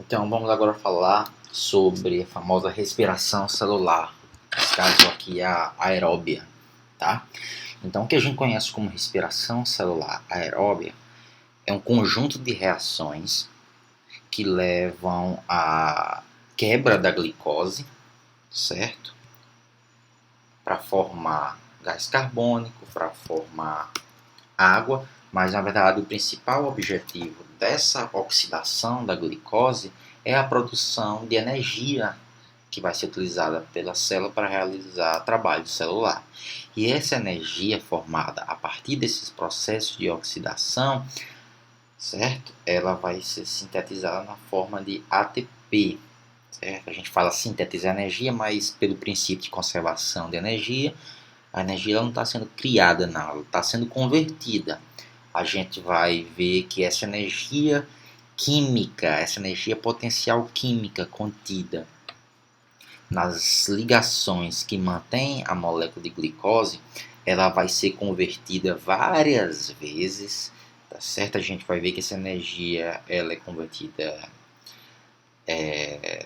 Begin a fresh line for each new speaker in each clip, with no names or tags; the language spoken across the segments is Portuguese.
Então vamos agora falar sobre a famosa respiração celular, nesse caso aqui a aeróbia, tá? Então o que a gente conhece como respiração celular aeróbia é um conjunto de reações que levam à quebra da glicose, certo? Para formar gás carbônico, para formar água, mas na verdade o principal objetivo dessa oxidação da glicose é a produção de energia que vai ser utilizada pela célula para realizar trabalho celular. E essa energia formada a partir desses processos de oxidação, certo? Ela vai ser sintetizada na forma de ATP, certo? A gente fala sintetizar energia, mas pelo princípio de conservação de energia, a energia ela não está sendo criada, não, ela está sendo convertida. A gente vai ver que essa energia química, essa energia potencial química contida nas ligações que mantêm a molécula de glicose, ela vai ser convertida várias vezes, tá certo? A gente vai ver que essa energia ela é convertida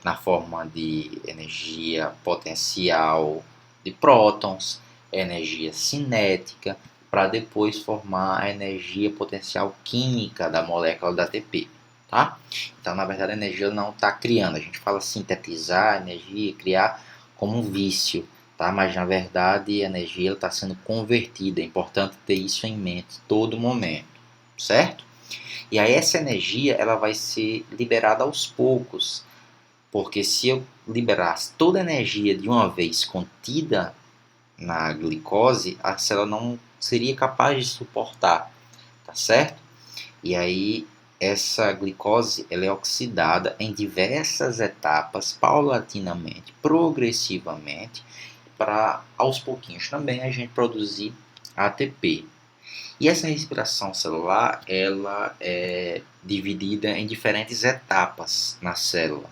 na forma de energia potencial de prótons, energia cinética, para depois formar a energia potencial química da molécula da ATP. Tá? Então, na verdade, a energia não está criando. A gente fala sintetizar energia, criar como um vício, tá? Mas, na verdade, a energia está sendo convertida. É importante ter isso em mente todo momento, certo? E aí essa energia ela vai ser liberada aos poucos, porque se eu liberasse toda a energia de uma vez contida na glicose, a célula não seria capaz de suportar, tá certo? E aí essa glicose ela é oxidada em diversas etapas, paulatinamente, progressivamente, para aos pouquinhos também a gente produzir ATP. E essa respiração celular ela é dividida em diferentes etapas na célula.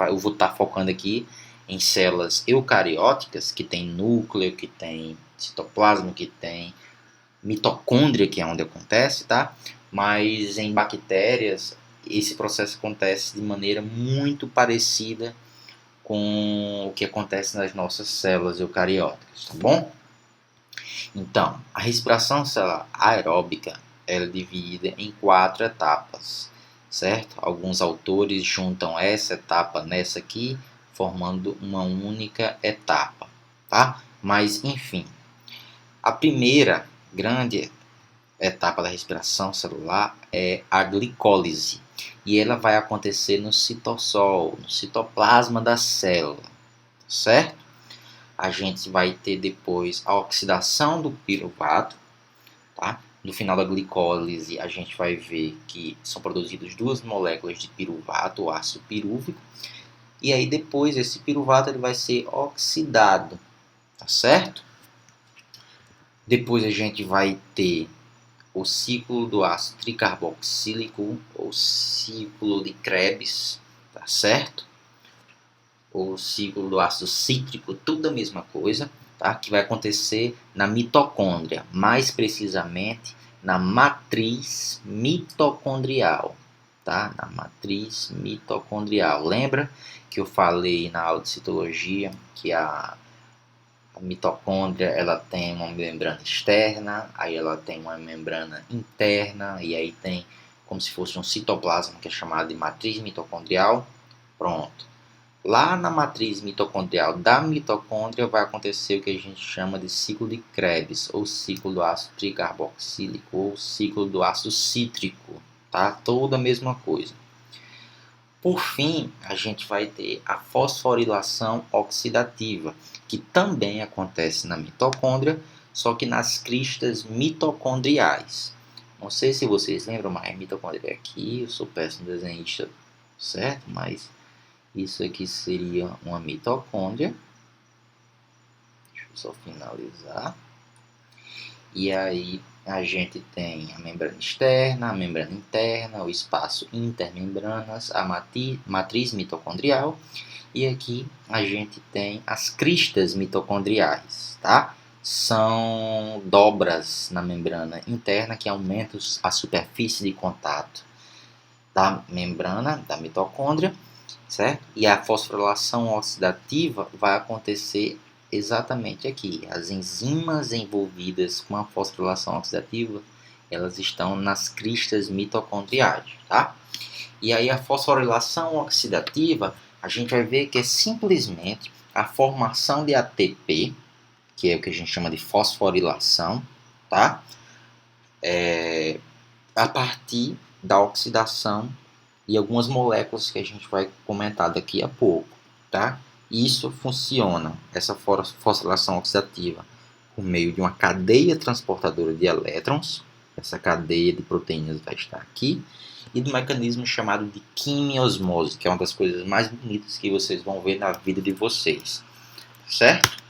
Eu vou estar focando aqui em células eucarióticas, que tem núcleo, que tem citoplasma, que tem mitocôndria, que é onde acontece, tá? Mas em bactérias, esse processo acontece de maneira muito parecida com o que acontece nas nossas células eucarióticas, tá bom? Então, a respiração celular aeróbica ela é dividida em 4 etapas, certo? Alguns autores juntam essa etapa nessa aqui, formando uma única etapa, tá? Mas, enfim, a primeira grande etapa da respiração celular é a glicólise, e ela vai acontecer no citossol, no citoplasma da célula, certo? A gente vai ter depois a oxidação do piruvato, tá? No final da glicólise, a gente vai ver que são produzidas 2 moléculas de piruvato, o ácido pirúvico, e aí depois esse piruvato ele vai ser oxidado, tá certo? Depois a gente vai ter o ciclo do ácido tricarboxílico, ou ciclo de Krebs, tá certo? O ciclo do ácido cítrico, tudo a mesma coisa, tá? Que vai acontecer na mitocôndria, mais precisamente na matriz mitocondrial, tá? Na matriz mitocondrial. Lembra que eu falei na aula de citologia que a mitocôndria ela tem uma membrana externa, aí ela tem uma membrana interna, e aí tem como se fosse um citoplasma que é chamado de matriz mitocondrial. Pronto. Lá na matriz mitocondrial da mitocôndria vai acontecer o que a gente chama de ciclo de Krebs, ou ciclo do ácido tricarboxílico, ou ciclo do ácido cítrico, tá? Toda a mesma coisa. Por fim, a gente vai ter a fosforilação oxidativa, que também acontece na mitocôndria, só que nas cristas mitocondriais. Não sei se vocês lembram, mas a mitocôndria é aqui, eu sou péssimo desenhista, certo? Mas isso aqui seria uma mitocôndria. Deixa eu só finalizar. E aí a gente tem a membrana externa, a membrana interna, o espaço intermembranas, a matriz mitocondrial. E aqui a gente tem as cristas mitocondriais, tá? São dobras na membrana interna que aumentam a superfície de contato da membrana da mitocôndria, certo? E a fosforilação oxidativa vai acontecer exatamente aqui. As enzimas envolvidas com a fosforilação oxidativa, elas estão nas cristas mitocondriais, tá? E aí a fosforilação oxidativa, a gente vai ver que é simplesmente a formação de ATP, que é o que a gente chama de fosforilação, tá? A partir da oxidação e algumas moléculas que a gente vai comentar daqui a pouco, tá? Isso funciona, essa fosforilação oxidativa, por meio de uma cadeia transportadora de elétrons. Essa cadeia de proteínas vai estar aqui, e do mecanismo chamado de quimiosmose, que é uma das coisas mais bonitas que vocês vão ver na vida de vocês, certo?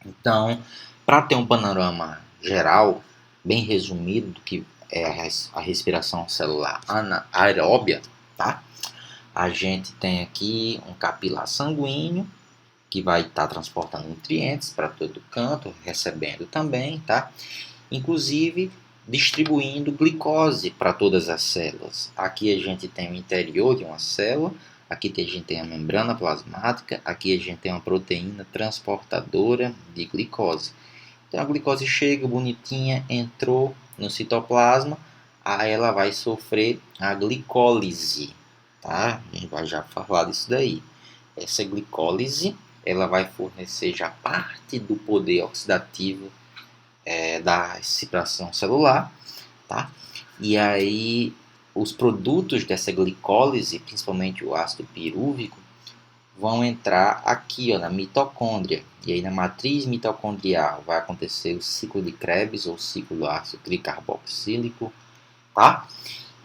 Então, para ter um panorama geral, bem resumido do que é a respiração celular anaeróbia, tá? A gente tem aqui um capilar sanguíneo que vai estar transportando nutrientes para todo canto, recebendo também, tá? Inclusive distribuindo glicose para todas as células. Aqui a gente tem o interior de uma célula, aqui a gente tem a membrana plasmática, aqui a gente tem uma proteína transportadora de glicose. Então a glicose chega bonitinha, entrou no citoplasma, aí ela vai sofrer a glicólise, tá? A gente vai já falar disso daí. Essa glicólise, ela vai fornecer já parte do poder oxidativo da respiração celular, tá? E aí os produtos dessa glicólise, principalmente o ácido pirúvico, vão entrar aqui, ó, na mitocôndria. E aí na matriz mitocondrial vai acontecer o ciclo de Krebs ou ciclo do ácido tricarboxílico, tá?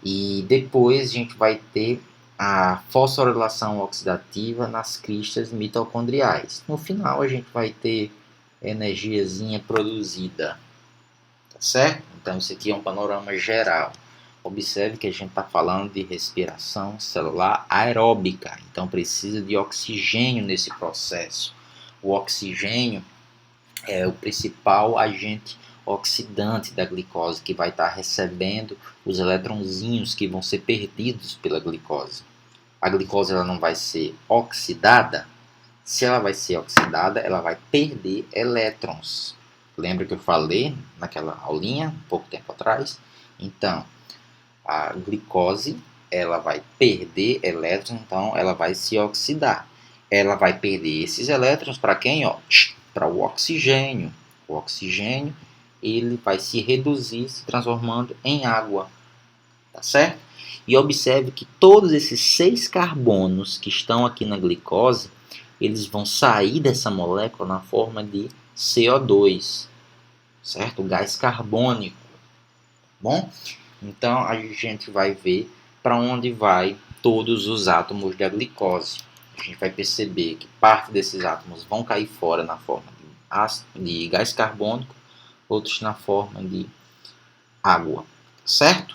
E depois a gente vai ter a fosforilação oxidativa nas cristas mitocondriais. No final a gente vai ter energiazinha produzida, tá certo? Então isso aqui é um panorama geral. Observe que a gente está falando de respiração celular aeróbica, então precisa de oxigênio nesse processo. O oxigênio é o principal agente oxidante da glicose, que vai estar recebendo os eletronzinhos que vão ser perdidos pela glicose. A glicose ela não vai ser oxidada. Se ela vai ser oxidada, ela vai perder elétrons. Lembra que eu falei naquela aulinha, um pouco tempo atrás? Então, a glicose ela vai perder elétrons, então ela vai se oxidar. Ela vai perder esses elétrons para quem? Para o oxigênio. O oxigênio ele vai se reduzir, se transformando em água. Tá certo? E observe que todos esses 6 carbonos que estão aqui na glicose, eles vão sair dessa molécula na forma de CO2, certo? O gás carbônico. Bom, então a gente vai ver para onde vai todos os átomos da glicose. A gente vai perceber que parte desses átomos vão cair fora na forma de gás carbônico, outros na forma de água, certo?